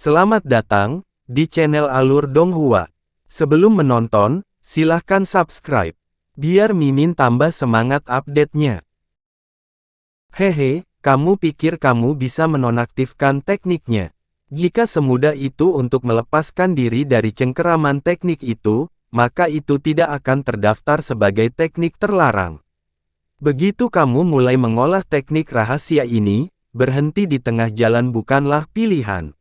Selamat datang di channel Alur Donghua. Sebelum menonton, silahkan subscribe, biar Mimin tambah semangat update-nya. Hehe, kamu pikir kamu bisa menonaktifkan tekniknya? Jika semudah itu untuk melepaskan diri dari cengkeraman teknik itu, maka itu tidak akan terdaftar sebagai teknik terlarang. Begitu kamu mulai mengolah teknik rahasia ini, berhenti di tengah jalan bukanlah pilihan.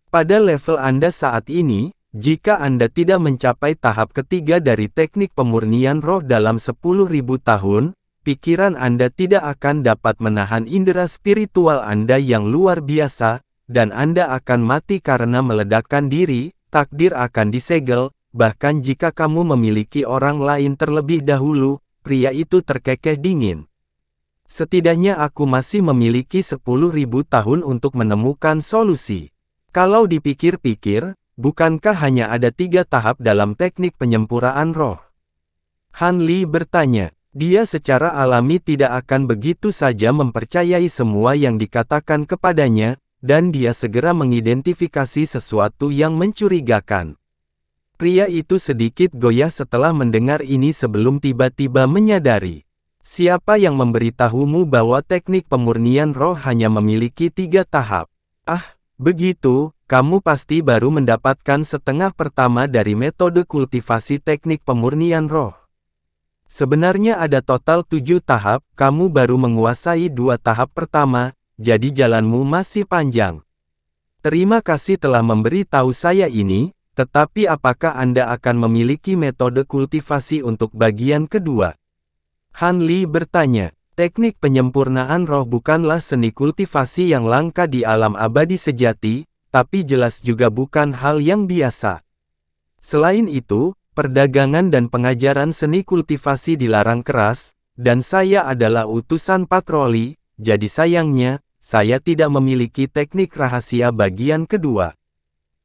Pada level Anda saat ini, jika Anda tidak mencapai tahap ketiga dari teknik pemurnian roh dalam 10.000 tahun, pikiran Anda tidak akan dapat menahan indera spiritual Anda yang luar biasa, dan Anda akan mati karena meledakkan diri, takdir akan disegel, bahkan jika kamu memiliki orang lain terlebih dahulu, pria itu terkekeh dingin. Setidaknya aku masih memiliki 10.000 tahun untuk menemukan solusi. Kalau dipikir-pikir, bukankah hanya ada 3 tahap dalam teknik penyempurnaan roh? Han Li bertanya. Dia secara alami tidak akan begitu saja mempercayai semua yang dikatakan kepadanya, dan dia segera mengidentifikasi sesuatu yang mencurigakan. Pria itu sedikit goyah setelah mendengar ini sebelum tiba-tiba menyadari. Siapa yang memberitahumu bahwa teknik pemurnian roh hanya memiliki 3 tahap? Ah, begitu, kamu pasti baru mendapatkan setengah pertama dari metode kultivasi teknik pemurnian roh. Sebenarnya ada total 7 tahap, kamu baru menguasai 2 tahap pertama, jadi jalanmu masih panjang. Terima kasih telah memberitahu saya ini, tetapi apakah Anda akan memiliki metode kultivasi untuk bagian kedua? Han Li bertanya. Teknik penyempurnaan roh bukanlah seni kultivasi yang langka di alam abadi sejati, tapi jelas juga bukan hal yang biasa. Selain itu, perdagangan dan pengajaran seni kultivasi dilarang keras, dan saya adalah utusan patroli, jadi sayangnya, saya tidak memiliki teknik rahasia bagian kedua.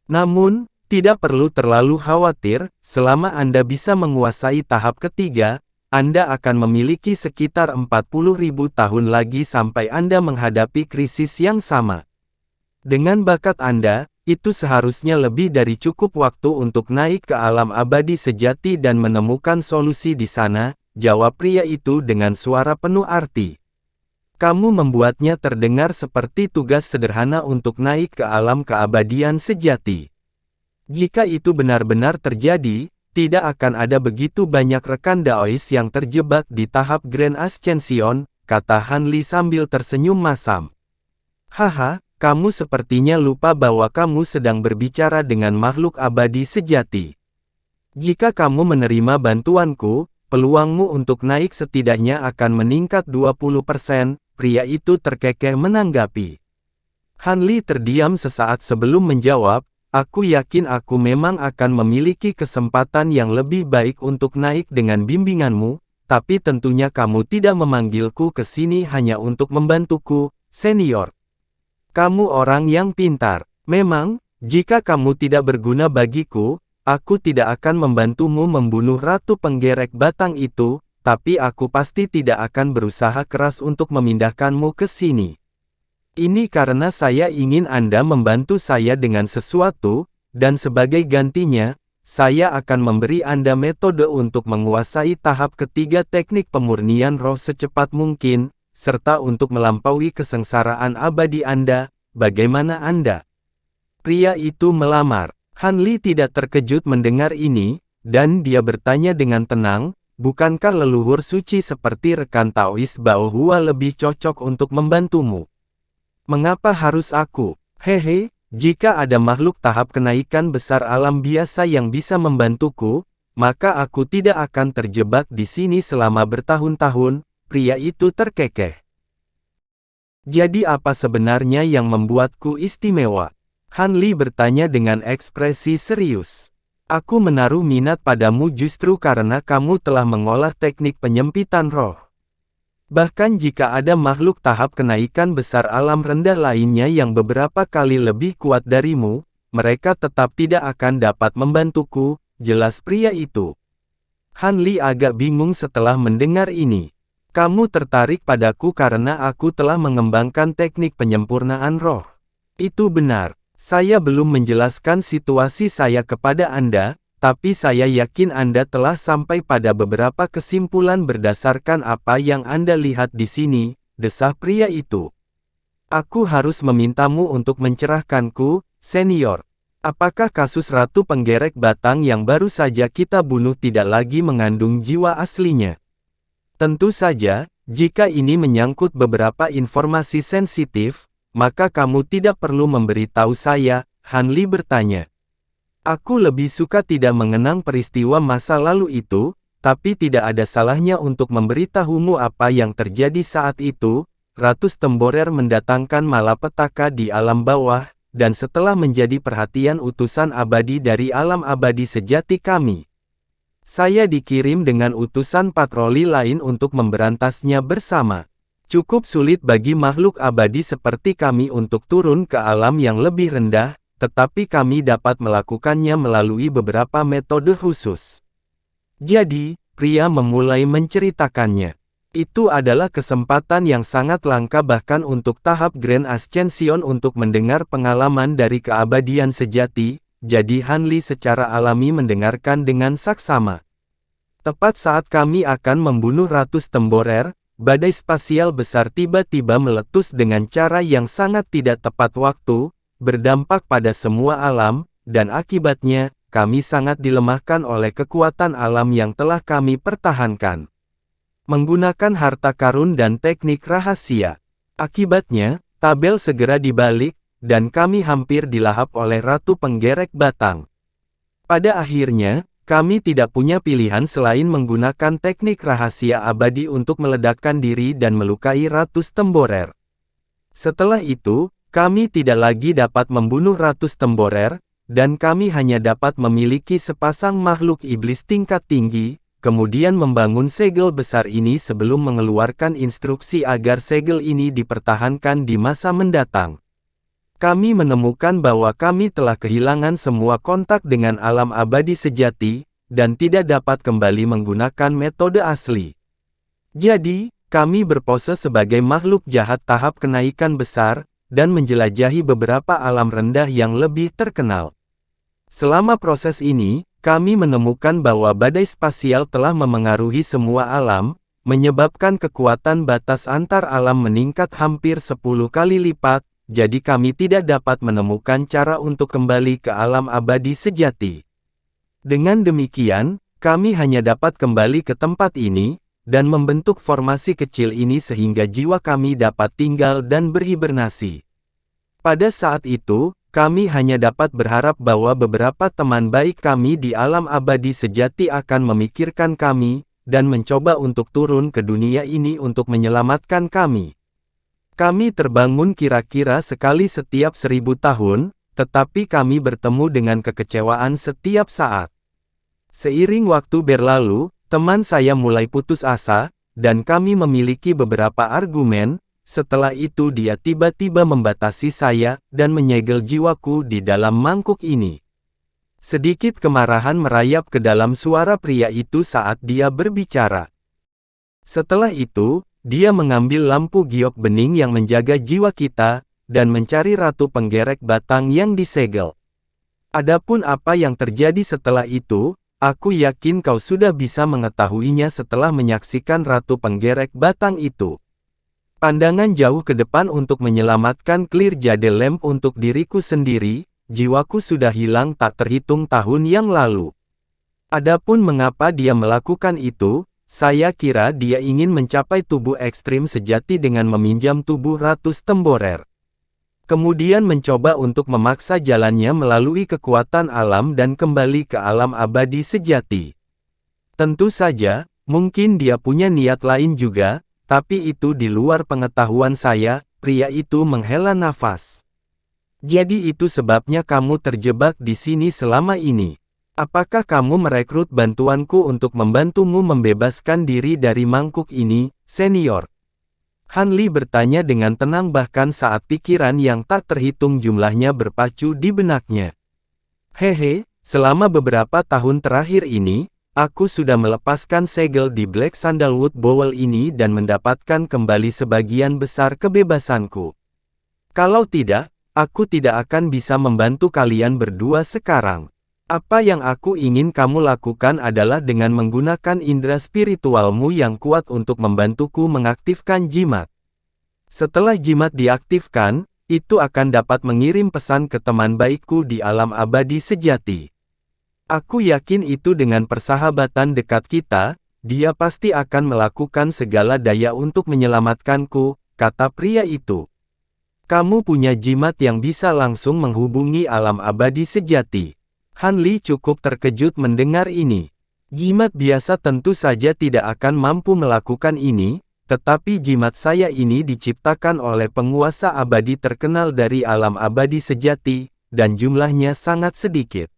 Namun, tidak perlu terlalu khawatir, selama Anda bisa menguasai tahap ketiga, Anda akan memiliki sekitar 40.000 tahun lagi sampai Anda menghadapi krisis yang sama. Dengan bakat Anda, itu seharusnya lebih dari cukup waktu untuk naik ke alam abadi sejati dan menemukan solusi di sana, jawab pria itu dengan suara penuh arti. Kamu membuatnya terdengar seperti tugas sederhana untuk naik ke alam keabadian sejati. Jika itu benar-benar terjadi, tidak akan ada begitu banyak rekan Daois yang terjebak di tahap Grand Ascension, kata Han Li sambil tersenyum masam. Haha, kamu sepertinya lupa bahwa kamu sedang berbicara dengan makhluk abadi sejati. Jika kamu menerima bantuanku, peluangmu untuk naik setidaknya akan meningkat 20%, pria itu terkekeh menanggapi. Han Li terdiam sesaat sebelum menjawab, aku yakin aku memang akan memiliki kesempatan yang lebih baik untuk naik dengan bimbinganmu, tapi tentunya kamu tidak memanggilku ke sini hanya untuk membantuku, senior. Kamu orang yang pintar. Memang, jika kamu tidak berguna bagiku, aku tidak akan membantumu membunuh Ratu Penggerek Batang itu, tapi aku pasti tidak akan berusaha keras untuk memindahkanmu ke sini. Ini karena saya ingin Anda membantu saya dengan sesuatu, dan sebagai gantinya, saya akan memberi Anda metode untuk menguasai tahap ketiga teknik pemurnian roh secepat mungkin, serta untuk melampaui kesengsaraan abadi Anda. Bagaimana Anda? Pria itu melamar. Han Li tidak terkejut mendengar ini, dan dia bertanya dengan tenang, bukankah leluhur suci seperti rekan Taois Bao Hua lebih cocok untuk membantumu? Mengapa harus aku? Hehe, jika ada makhluk tahap kenaikan besar alam biasa yang bisa membantuku, maka aku tidak akan terjebak di sini selama bertahun-tahun, pria itu terkekeh. Jadi apa sebenarnya yang membuatku istimewa? Han Li bertanya dengan ekspresi serius. Aku menaruh minat padamu justru karena kamu telah mengolah teknik penyempitan roh. Bahkan jika ada makhluk tahap kenaikan besar alam rendah lainnya yang beberapa kali lebih kuat darimu, mereka tetap tidak akan dapat membantuku, jelas pria itu. Han Li agak bingung setelah mendengar ini. Kamu tertarik padaku karena aku telah mengembangkan teknik penyempurnaan roh. Itu benar. Saya belum menjelaskan situasi saya kepada Anda, tapi saya yakin Anda telah sampai pada beberapa kesimpulan berdasarkan apa yang Anda lihat di sini, desah pria itu. Aku harus memintamu untuk mencerahkanku, senior. Apakah kasus Ratu Penggerek Batang yang baru saja kita bunuh tidak lagi mengandung jiwa aslinya? Tentu saja, jika ini menyangkut beberapa informasi sensitif, maka kamu tidak perlu memberitahu saya, Han Li bertanya. Aku lebih suka tidak mengenang peristiwa masa lalu itu, tapi tidak ada salahnya untuk memberitahumu apa yang terjadi saat itu. Ratu Stemborer mendatangkan malapetaka di alam bawah, dan setelah menjadi perhatian utusan abadi dari alam abadi sejati kami. Saya dikirim dengan utusan patroli lain untuk memberantasnya bersama. Cukup sulit bagi makhluk abadi seperti kami untuk turun ke alam yang lebih rendah, tetapi kami dapat melakukannya melalui beberapa metode khusus. Jadi, pria memulai menceritakannya. Itu adalah kesempatan yang sangat langka bahkan untuk tahap Grand Ascension untuk mendengar pengalaman dari keabadian sejati, jadi Han Li secara alami mendengarkan dengan saksama. Tepat saat kami akan membunuh Ratu Stemborer, badai spasial besar tiba-tiba meletus dengan cara yang sangat tidak tepat waktu, berdampak pada semua alam, dan akibatnya, kami sangat dilemahkan oleh kekuatan alam yang telah kami pertahankan. Menggunakan harta karun dan teknik rahasia. Akibatnya, tabel segera dibalik, dan kami hampir dilahap oleh Ratu Penggerek Batang. Pada akhirnya, kami tidak punya pilihan selain menggunakan teknik rahasia abadi untuk meledakkan diri dan melukai Ratu Stemborer. Setelah itu, kami tidak lagi dapat membunuh Ratu Stemborer, dan kami hanya dapat memiliki sepasang makhluk iblis tingkat tinggi, kemudian membangun segel besar ini sebelum mengeluarkan instruksi agar segel ini dipertahankan di masa mendatang. Kami menemukan bahwa kami telah kehilangan semua kontak dengan alam abadi sejati, dan tidak dapat kembali menggunakan metode asli. Jadi, kami berpose sebagai makhluk jahat tahap kenaikan besar, dan menjelajahi beberapa alam rendah yang lebih terkenal. Selama proses ini, kami menemukan bahwa badai spasial telah memengaruhi semua alam, menyebabkan kekuatan batas antar alam meningkat hampir 10 kali lipat, jadi kami tidak dapat menemukan cara untuk kembali ke alam abadi sejati. Dengan demikian, kami hanya dapat kembali ke tempat ini, dan membentuk formasi kecil ini sehingga jiwa kami dapat tinggal dan berhibernasi. Pada saat itu, kami hanya dapat berharap bahwa beberapa teman baik kami di alam abadi sejati akan memikirkan kami, dan mencoba untuk turun ke dunia ini untuk menyelamatkan kami. Kami terbangun kira-kira sekali setiap 1000 tahun, tetapi kami bertemu dengan kekecewaan setiap saat. Seiring waktu berlalu, teman saya mulai putus asa, dan kami memiliki beberapa argumen. Setelah itu dia tiba-tiba membatasi saya, dan menyegel jiwaku di dalam mangkuk ini. Sedikit kemarahan merayap ke dalam suara pria itu saat dia berbicara. Setelah itu, dia mengambil lampu giok bening yang menjaga jiwa kita, dan mencari Ratu Penggerek Batang yang disegel. Adapun apa yang terjadi setelah itu, aku yakin kau sudah bisa mengetahuinya setelah menyaksikan Ratu Penggerek Batang itu. Pandangan jauh ke depan untuk menyelamatkan Clear Jade Lamp untuk diriku sendiri, jiwaku sudah hilang tak terhitung tahun yang lalu. Adapun mengapa dia melakukan itu, saya kira dia ingin mencapai tubuh ekstrim sejati dengan meminjam tubuh Ratu Stemborer. Kemudian mencoba untuk memaksa jalannya melalui kekuatan alam dan kembali ke alam abadi sejati. Tentu saja, mungkin dia punya niat lain juga, tapi itu di luar pengetahuan saya. Pria itu menghela nafas. Jadi itu sebabnya kamu terjebak di sini selama ini. Apakah kamu merekrut bantuanku untuk membantumu membebaskan diri dari mangkuk ini, senior? Han Li bertanya dengan tenang bahkan saat pikiran yang tak terhitung jumlahnya berpacu di benaknya. Hehe, selama beberapa tahun terakhir ini, aku sudah melepaskan segel di Black Sandalwood Bowl ini dan mendapatkan kembali sebagian besar kebebasanku. Kalau tidak, aku tidak akan bisa membantu kalian berdua sekarang. Apa yang aku ingin kamu lakukan adalah dengan menggunakan indera spiritualmu yang kuat untuk membantuku mengaktifkan jimat. Setelah jimat diaktifkan, itu akan dapat mengirim pesan ke teman baikku di alam abadi sejati. Aku yakin itu dengan persahabatan dekat kita, dia pasti akan melakukan segala daya untuk menyelamatkanku, kata pria itu. Kamu punya jimat yang bisa langsung menghubungi alam abadi sejati. Han Li cukup terkejut mendengar ini. Jimat biasa tentu saja tidak akan mampu melakukan ini, tetapi jimat saya ini diciptakan oleh penguasa abadi terkenal dari alam abadi sejati, dan jumlahnya sangat sedikit.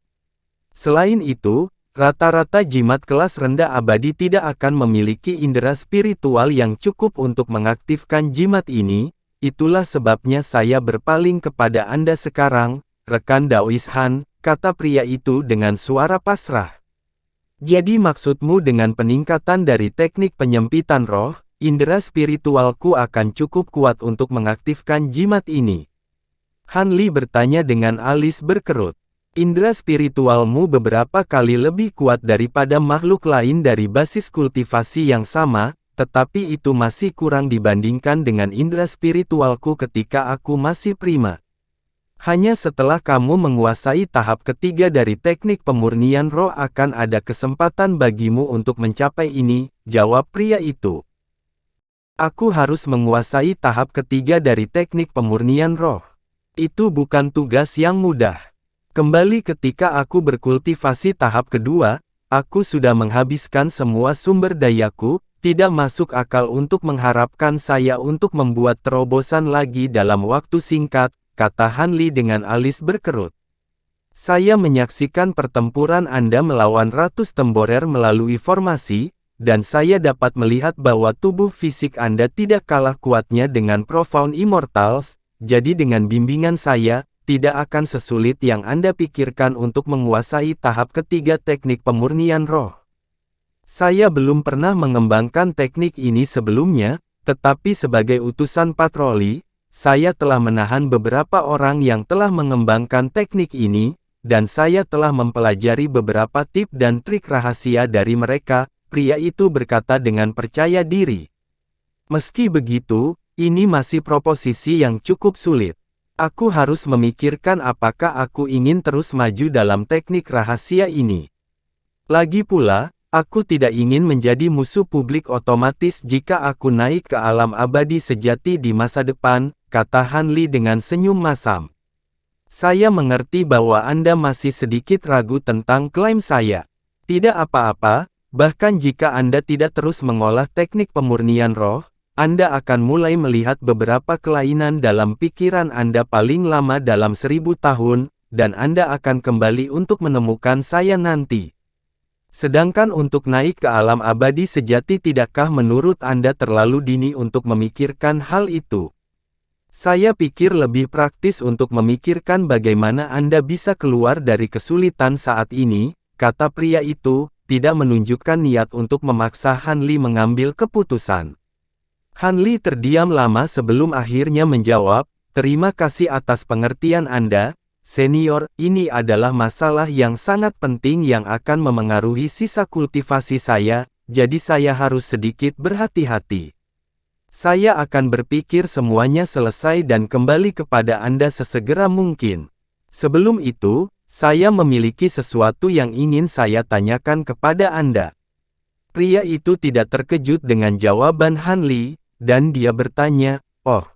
Selain itu, rata-rata jimat kelas rendah abadi tidak akan memiliki indera spiritual yang cukup untuk mengaktifkan jimat ini, itulah sebabnya saya berpaling kepada Anda sekarang, rekan Daois Han, kata pria itu dengan suara pasrah. Jadi maksudmu dengan peningkatan dari teknik penyempitan roh, indera spiritualku akan cukup kuat untuk mengaktifkan jimat ini? Han Li bertanya dengan alis berkerut. Indera spiritualmu beberapa kali lebih kuat daripada makhluk lain dari basis kultivasi yang sama, tetapi itu masih kurang dibandingkan dengan indera spiritualku ketika aku masih prima. Hanya setelah kamu menguasai tahap ketiga dari teknik pemurnian roh akan ada kesempatan bagimu untuk mencapai ini, jawab pria itu. Aku harus menguasai tahap ketiga dari teknik pemurnian roh. Itu bukan tugas yang mudah. Kembali ketika aku berkultivasi tahap kedua, aku sudah menghabiskan semua sumber dayaku, tidak masuk akal untuk mengharapkan saya untuk membuat terobosan lagi dalam waktu singkat, kata Han Li dengan alis berkerut. Saya menyaksikan pertempuran Anda melawan Ratu Temborer melalui formasi, dan saya dapat melihat bahwa tubuh fisik Anda tidak kalah kuatnya dengan Profound Immortals, jadi dengan bimbingan saya, tidak akan sesulit yang Anda pikirkan untuk menguasai tahap ketiga teknik pemurnian roh. Saya belum pernah mengembangkan teknik ini sebelumnya, tetapi sebagai utusan patroli, saya telah menahan beberapa orang yang telah mengembangkan teknik ini, dan saya telah mempelajari beberapa tip dan trik rahasia dari mereka, pria itu berkata dengan percaya diri. Meski begitu, ini masih proposisi yang cukup sulit. Aku harus memikirkan apakah aku ingin terus maju dalam teknik rahasia ini. Lagi pula, aku tidak ingin menjadi musuh publik otomatis jika aku naik ke alam abadi sejati di masa depan, kata Han Li dengan senyum masam. Saya mengerti bahwa Anda masih sedikit ragu tentang klaim saya. Tidak apa-apa, bahkan jika Anda tidak terus mengolah teknik pemurnian roh, Anda akan mulai melihat beberapa kelainan dalam pikiran Anda paling lama dalam 1000 tahun, dan Anda akan kembali untuk menemukan saya nanti. Sedangkan untuk naik ke alam abadi sejati tidakkah menurut Anda terlalu dini untuk memikirkan hal itu? Saya pikir lebih praktis untuk memikirkan bagaimana Anda bisa keluar dari kesulitan saat ini, kata pria itu, tidak menunjukkan niat untuk memaksa Han Li mengambil keputusan. Han Li terdiam lama sebelum akhirnya menjawab, terima kasih atas pengertian Anda, senior, ini adalah masalah yang sangat penting yang akan memengaruhi sisa kultivasi saya, jadi saya harus sedikit berhati-hati. Saya akan berpikir semuanya selesai dan kembali kepada Anda sesegera mungkin. Sebelum itu, saya memiliki sesuatu yang ingin saya tanyakan kepada Anda. Pria itu tidak terkejut dengan jawaban Han Li, dan dia bertanya, oh,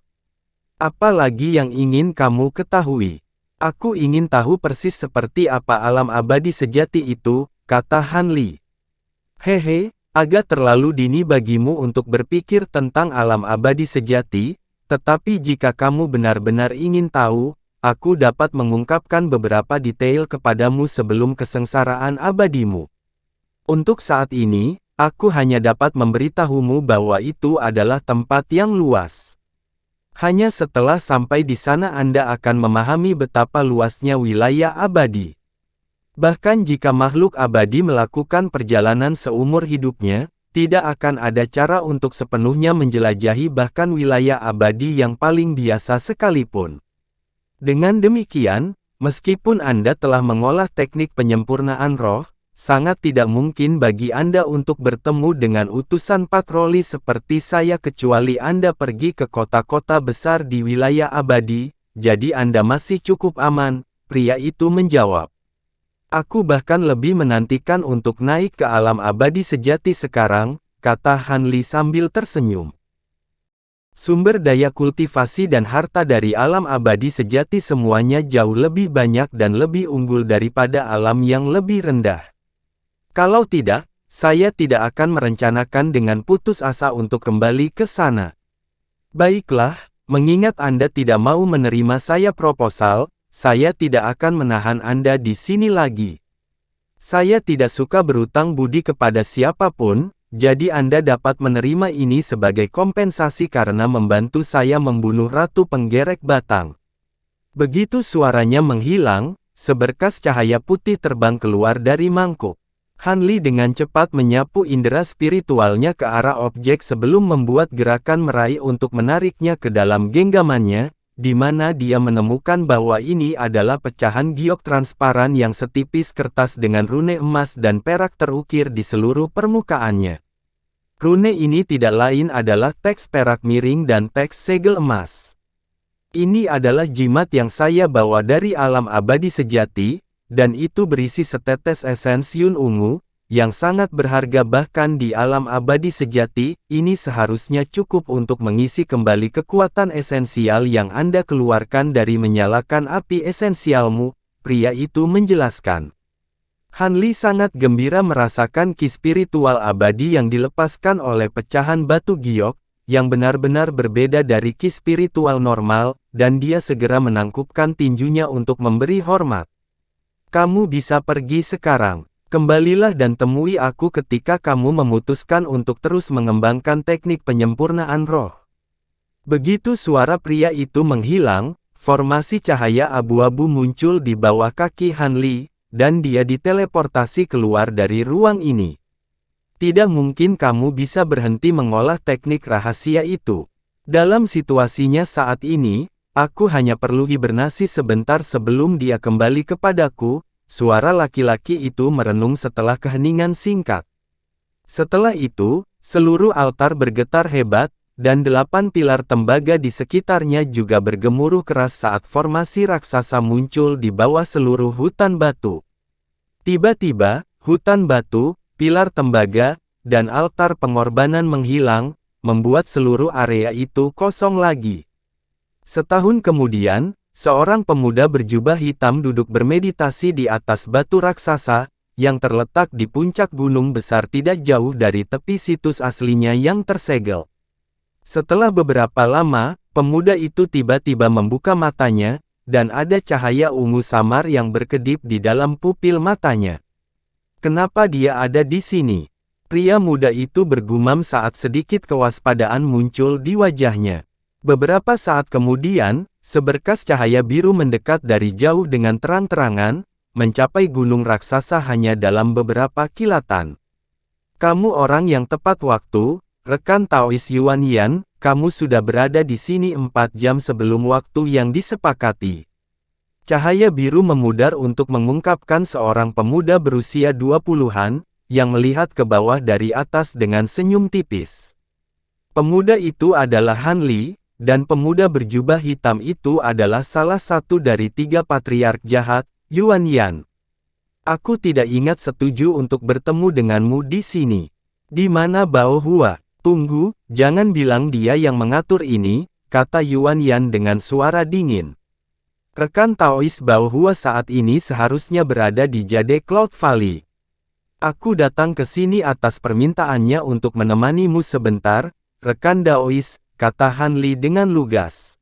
apa lagi yang ingin kamu ketahui? Aku ingin tahu persis seperti apa alam abadi sejati itu, kata Han Li. Hehe. Agak terlalu dini bagimu untuk berpikir tentang alam abadi sejati, tetapi jika kamu benar-benar ingin tahu, aku dapat mengungkapkan beberapa detail kepadamu sebelum kesengsaraan abadimu. Untuk saat ini, aku hanya dapat memberitahumu bahwa itu adalah tempat yang luas. Hanya setelah sampai di sana Anda akan memahami betapa luasnya wilayah abadi. Bahkan jika makhluk abadi melakukan perjalanan seumur hidupnya, tidak akan ada cara untuk sepenuhnya menjelajahi bahkan wilayah abadi yang paling biasa sekalipun. Dengan demikian, meskipun Anda telah mengolah teknik penyempurnaan roh, sangat tidak mungkin bagi Anda untuk bertemu dengan utusan patroli seperti saya kecuali Anda pergi ke kota-kota besar di wilayah abadi, jadi Anda masih cukup aman, pria itu menjawab. Aku bahkan lebih menantikan untuk naik ke alam abadi sejati sekarang, kata Han Li sambil tersenyum. Sumber daya kultivasi dan harta dari alam abadi sejati semuanya jauh lebih banyak dan lebih unggul daripada alam yang lebih rendah. Kalau tidak, saya tidak akan merencanakan dengan putus asa untuk kembali ke sana. Baiklah, mengingat Anda tidak mau menerima saya proposal, saya tidak akan menahan Anda di sini lagi. Saya tidak suka berutang budi kepada siapapun, jadi Anda dapat menerima ini sebagai kompensasi karena membantu saya membunuh Ratu Penggerek Batang. Begitu suaranya menghilang, seberkas cahaya putih terbang keluar dari mangkuk. Han Li dengan cepat menyapu indera spiritualnya ke arah objek sebelum membuat gerakan meraih untuk menariknya ke dalam genggamannya, di mana dia menemukan bahwa ini adalah pecahan giok transparan yang setipis kertas dengan rune emas dan perak terukir di seluruh permukaannya. Rune ini tidak lain adalah teks perak miring dan teks segel emas. Ini adalah jimat yang saya bawa dari alam abadi sejati, dan itu berisi setetes esens Yun ungu, yang sangat berharga bahkan di alam abadi sejati, ini seharusnya cukup untuk mengisi kembali kekuatan esensial yang Anda keluarkan dari menyalakan api esensialmu, pria itu menjelaskan. Han Li sangat gembira merasakan ki spiritual abadi yang dilepaskan oleh pecahan batu giok, yang benar-benar berbeda dari ki spiritual normal, dan dia segera menangkupkan tinjunya untuk memberi hormat. Kamu bisa pergi sekarang. Kembalilah dan temui aku ketika kamu memutuskan untuk terus mengembangkan teknik penyempurnaan roh. Begitu suara pria itu menghilang, formasi cahaya abu-abu muncul di bawah kaki Han Li, dan dia diteleportasi keluar dari ruang ini. Tidak mungkin kamu bisa berhenti mengolah teknik rahasia itu. Dalam situasinya saat ini, aku hanya perlu hibernasi sebentar sebelum dia kembali kepadaku. Suara laki-laki itu merenung setelah keheningan singkat. Setelah itu, seluruh altar bergetar hebat, dan 8 pilar tembaga di sekitarnya juga bergemuruh keras saat formasi raksasa muncul di bawah seluruh hutan batu. Tiba-tiba, hutan batu, pilar tembaga, dan altar pengorbanan menghilang, membuat seluruh area itu kosong lagi. Setahun kemudian, seorang pemuda berjubah hitam duduk bermeditasi di atas batu raksasa, yang terletak di puncak gunung besar tidak jauh dari tepi situs aslinya yang tersegel. Setelah beberapa lama, pemuda itu tiba-tiba membuka matanya, dan ada cahaya ungu samar yang berkedip di dalam pupil matanya. Kenapa dia ada di sini? Pria muda itu bergumam saat sedikit kewaspadaan muncul di wajahnya. Beberapa saat kemudian, seberkas cahaya biru mendekat dari jauh dengan terang-terangan, mencapai gunung raksasa hanya dalam beberapa kilatan. Kamu orang yang tepat waktu, rekan Taois Yuan Yan, kamu sudah berada di sini 4 jam sebelum waktu yang disepakati. Cahaya biru memudar untuk mengungkapkan seorang pemuda berusia 20-an, yang melihat ke bawah dari atas dengan senyum tipis. Pemuda itu adalah Han Li, dan pemuda berjubah hitam itu adalah salah satu dari 3 patriark jahat, Yuan Yan. Aku tidak ingat setuju untuk bertemu denganmu di sini. Di mana Bao Hua? Tunggu, jangan bilang dia yang mengatur ini, kata Yuan Yan dengan suara dingin. Rekan Taois Bao Hua saat ini seharusnya berada di Jade Cloud Valley. Aku datang ke sini atas permintaannya untuk menemanimu sebentar, rekan Daois, kata Han Li dengan lugas.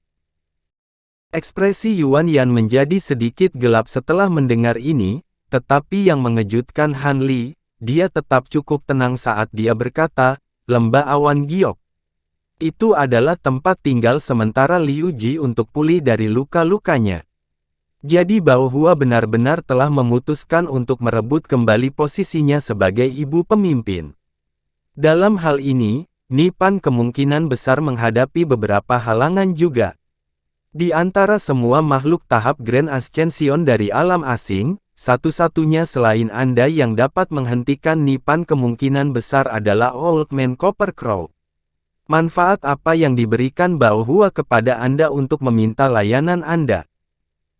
Ekspresi Yuan Yan menjadi sedikit gelap setelah mendengar ini, tetapi yang mengejutkan Han Li, dia tetap cukup tenang saat dia berkata, lembah awan giok. Itu adalah tempat tinggal sementara Liu Ji untuk pulih dari luka-lukanya. Jadi Bao Hua benar-benar telah memutuskan untuk merebut kembali posisinya sebagai ibu pemimpin. Dalam hal ini, Nipan kemungkinan besar menghadapi beberapa halangan juga. Di antara semua makhluk tahap Grand Ascension dari alam asing, satu-satunya selain Anda yang dapat menghentikan Nipan kemungkinan besar adalah Old Man Copper Crow. Manfaat apa yang diberikan Bao Hua kepada Anda untuk meminta layanan Anda?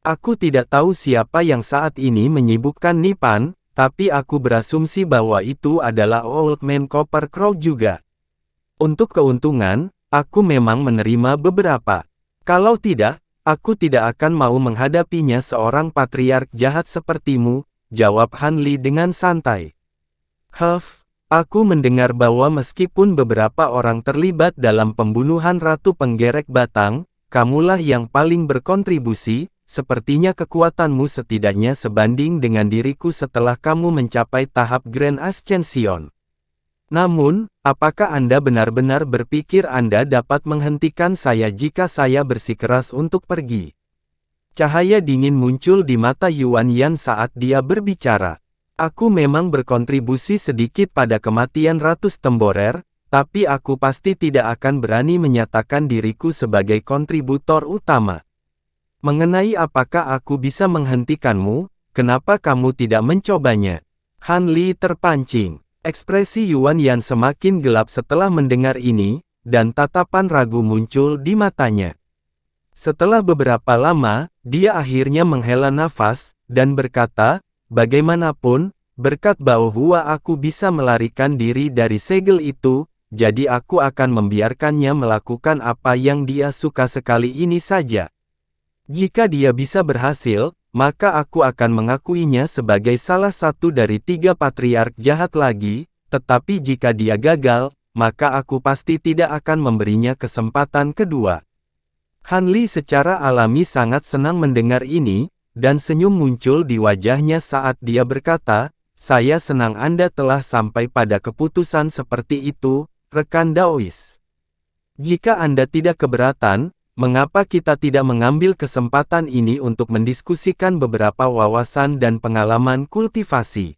Aku tidak tahu siapa yang saat ini menyibukkan Nipan, tapi aku berasumsi bahwa itu adalah Old Man Copper Crow juga. Untuk keuntungan, aku memang menerima beberapa. Kalau tidak, aku tidak akan mau menghadapinya seorang patriark jahat sepertimu, jawab Han Li dengan santai. Aku mendengar bahwa meskipun beberapa orang terlibat dalam pembunuhan Ratu Penggerek Batang, kamulah yang paling berkontribusi, sepertinya kekuatanmu setidaknya sebanding dengan diriku setelah kamu mencapai tahap Grand Ascension. Namun, apakah Anda benar-benar berpikir Anda dapat menghentikan saya jika saya bersikeras untuk pergi? Cahaya dingin muncul di mata Yuan Yan saat dia berbicara. Aku memang berkontribusi sedikit pada kematian Ratu Temborer, tapi aku pasti tidak akan berani menyatakan diriku sebagai kontributor utama. Mengenai apakah aku bisa menghentikanmu, kenapa kamu tidak mencobanya? Han Li terpancing. Ekspresi Yuan Yan semakin gelap setelah mendengar ini, dan tatapan ragu muncul di matanya. Setelah beberapa lama, dia akhirnya menghela nafas, dan berkata, bagaimanapun, berkat Bao Hua aku bisa melarikan diri dari segel itu, jadi aku akan membiarkannya melakukan apa yang dia suka sekali ini saja. Jika dia bisa berhasil, maka aku akan mengakuinya sebagai salah satu dari 3 patriark jahat lagi, tetapi jika dia gagal, maka aku pasti tidak akan memberinya kesempatan kedua. Han Li secara alami sangat senang mendengar ini, dan senyum muncul di wajahnya saat dia berkata, saya senang Anda telah sampai pada keputusan seperti itu, rekan Daois. Jika Anda tidak keberatan, mengapa kita tidak mengambil kesempatan ini untuk mendiskusikan beberapa wawasan dan pengalaman kultivasi?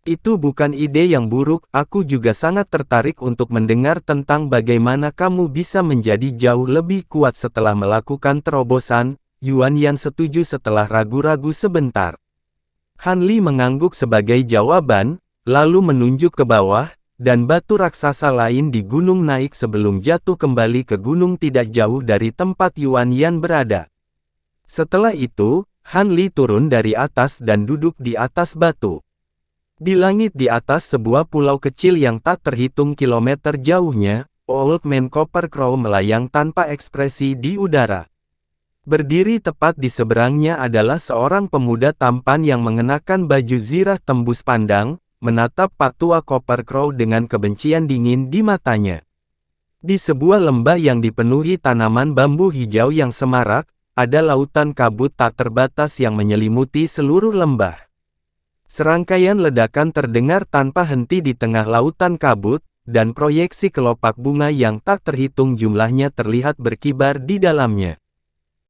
Itu bukan ide yang buruk, aku juga sangat tertarik untuk mendengar tentang bagaimana kamu bisa menjadi jauh lebih kuat setelah melakukan terobosan. Yuan Yan setuju setelah ragu-ragu sebentar. Han Li mengangguk sebagai jawaban, lalu menunjuk ke bawah, dan batu raksasa lain di gunung naik sebelum jatuh kembali ke gunung tidak jauh dari tempat Yuan Yan berada. Setelah itu, Han Li turun dari atas dan duduk di atas batu. Di langit di atas sebuah pulau kecil yang tak terhitung kilometer jauhnya, Old Man Copper Crow melayang tanpa ekspresi di udara. Berdiri tepat di seberangnya adalah seorang pemuda tampan yang mengenakan baju zirah tembus pandang, menatap Pak Tua Copper Crow dengan kebencian dingin di matanya. Di sebuah lembah yang dipenuhi tanaman bambu hijau yang semarak, ada lautan kabut tak terbatas yang menyelimuti seluruh lembah. Serangkaian ledakan terdengar tanpa henti di tengah lautan kabut, dan proyeksi kelopak bunga yang tak terhitung jumlahnya terlihat berkibar di dalamnya.